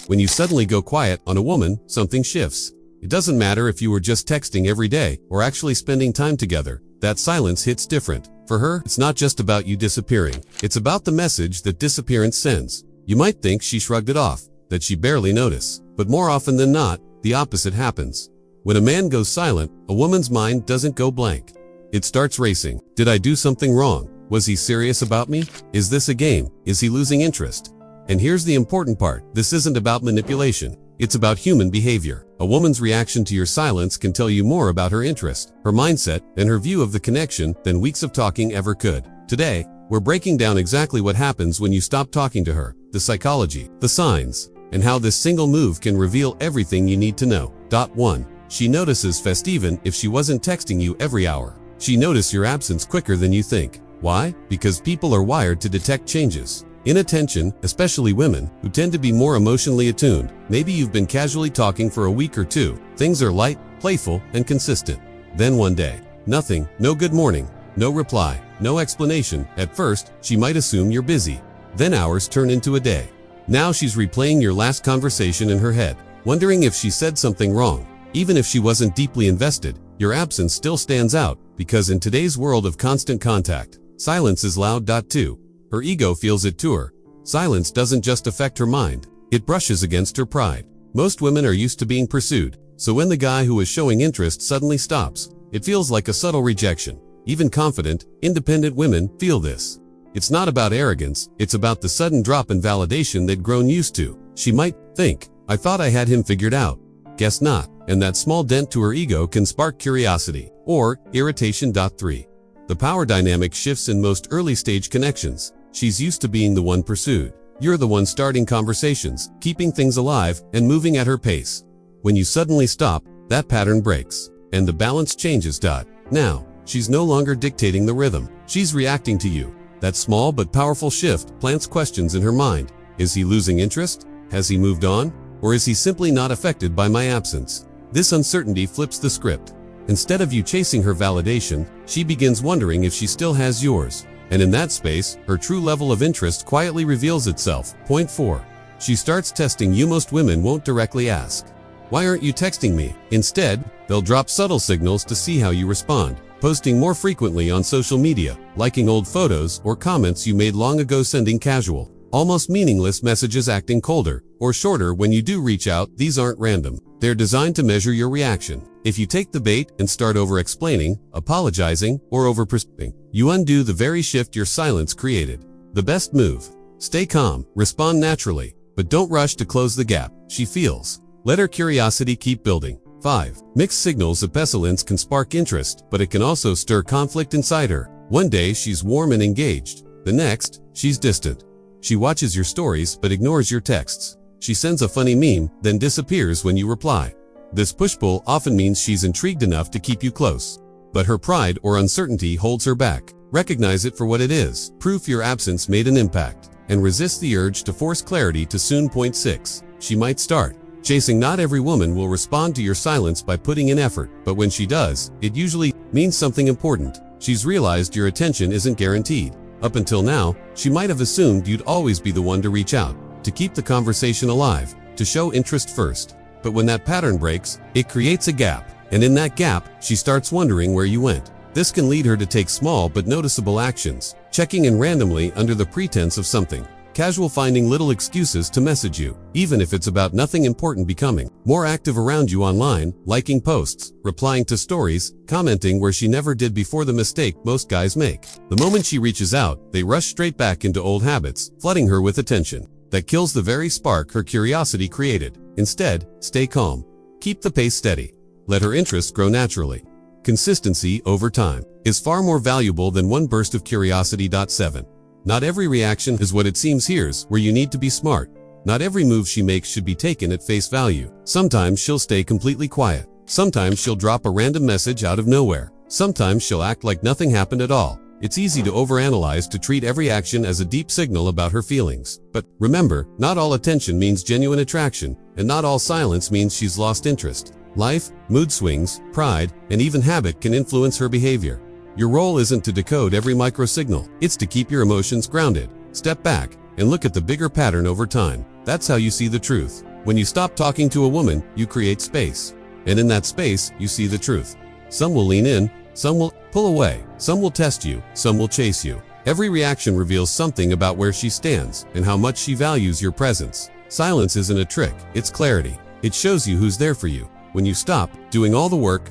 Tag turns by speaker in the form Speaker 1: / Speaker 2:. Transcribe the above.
Speaker 1: When you suddenly go quiet on a woman, something shifts. It doesn't matter if you were just texting every day or actually spending time together, that silence hits different. For her, it's not just about you disappearing. It's about the message that disappearance sends. You might think she shrugged it off, that she barely noticed. But more often than not, the opposite happens. When a man goes silent, a woman's mind doesn't go blank. It starts racing. Did I do something wrong? Was he serious about me? Is this a game? Is he losing interest? And here's the important part. This isn't about manipulation. It's about human behavior. A woman's reaction to your silence can tell you more about her interest, her mindset, and her view of the connection than weeks of talking ever could. Today, we're breaking down exactly what happens when you stop talking to her, the psychology, the signs, and how this single move can reveal everything you need to know. 1. She notices fast even if she wasn't texting you every hour. She notices your absence quicker than you think. Why? Because people are wired to detect changes. Inattention, especially women, who tend to be more emotionally attuned. Maybe you've been casually talking for a week or two. Things are light, playful, and consistent. Then one day, nothing, no good morning, no reply, no explanation. At first, she might assume you're busy. Then hours turn into a day. Now she's replaying your last conversation in her head, wondering if she said something wrong. Even if she wasn't deeply invested, your absence still stands out, because in today's world of constant contact, silence is loud. 2. Her ego feels it too. Silence doesn't just affect her mind, it brushes against her pride. Most women are used to being pursued, so when the guy who is showing interest suddenly stops, it feels like a subtle rejection. Even confident, independent women feel this. It's not about arrogance, it's about the sudden drop in validation they'd grown used to. She might think, I thought I had him figured out. Guess not, and that small dent to her ego can spark curiosity or irritation. 3. The power dynamic shifts in most early-stage connections. She's used to being the one pursued. You're the one starting conversations, keeping things alive, and moving at her pace. When you suddenly stop, that pattern breaks, and the balance changes. Now, she's no longer dictating the rhythm. She's reacting to you. That small but powerful shift plants questions in her mind. Is he losing interest? Has he moved on? Or is he simply not affected by my absence? This uncertainty flips the script. Instead of you chasing her validation, she begins wondering if she still has yours. And in that space, her true level of interest quietly reveals itself. 4. She starts testing you. Most women won't directly ask, why aren't you texting me? Instead, they'll drop subtle signals to see how you respond. Posting more frequently on social media, liking old photos or comments you made long ago, sending casual, almost meaningless messages, acting colder or shorter when you do reach out. These aren't random. They're designed to measure your reaction. If you take the bait and start over-explaining, apologizing, or over-pursuing, you undo the very shift your silence created. The best move: stay calm, respond naturally, but don't rush to close the gap she feels. Let her curiosity keep building. 5. Mixed signals of pestilence can spark interest, but it can also stir conflict inside her. One day she's warm and engaged. The next, she's distant. She watches your stories but ignores your texts. She sends a funny meme, then disappears when you reply. This push-pull often means she's intrigued enough to keep you close, but her pride or uncertainty holds her back. Recognize it for what it is, proof your absence made an impact, and resist the urge to force clarity too soon. 6. She might start chasing. Not every woman will respond to your silence by putting in effort, but when she does, it usually means something important. She's realized your attention isn't guaranteed. Up until now, she might have assumed you'd always be the one to reach out, to keep the conversation alive, to show interest first. But when that pattern breaks, it creates a gap, and in that gap, she starts wondering where you went. This can lead her to take small but noticeable actions, checking in randomly under the pretense of something casual, finding little excuses to message you, even if it's about nothing important, becoming more active around you online, liking posts, replying to stories, commenting where she never did before. The mistake most guys make: the moment she reaches out, they rush straight back into old habits, flooding her with attention. That kills the very spark her curiosity created. Instead, stay calm. Keep the pace steady. Let her interest grow naturally. Consistency over time is far more valuable than one burst of curiosity. 7. Not every reaction is what it seems. Here's where you need to be smart. Not every move she makes should be taken at face value. Sometimes she'll stay completely quiet. Sometimes she'll drop a random message out of nowhere. Sometimes she'll act like nothing happened at all. It's easy to overanalyze, to treat every action as a deep signal about her feelings. But remember, not all attention means genuine attraction, and not all silence means she's lost interest. Life, mood swings, pride, and even habit can influence her behavior. Your role isn't to decode every micro signal. It's to keep your emotions grounded, step back, and look at the bigger pattern over time. That's how you see the truth. When you stop talking to a woman, you create space. And in that space, you see the truth. Some will lean in, some will pull away, some will test you, some will chase you. Every reaction reveals something about where she stands and how much she values your presence. Silence isn't a trick, it's clarity. It shows you who's there for you. When you stop doing all the work,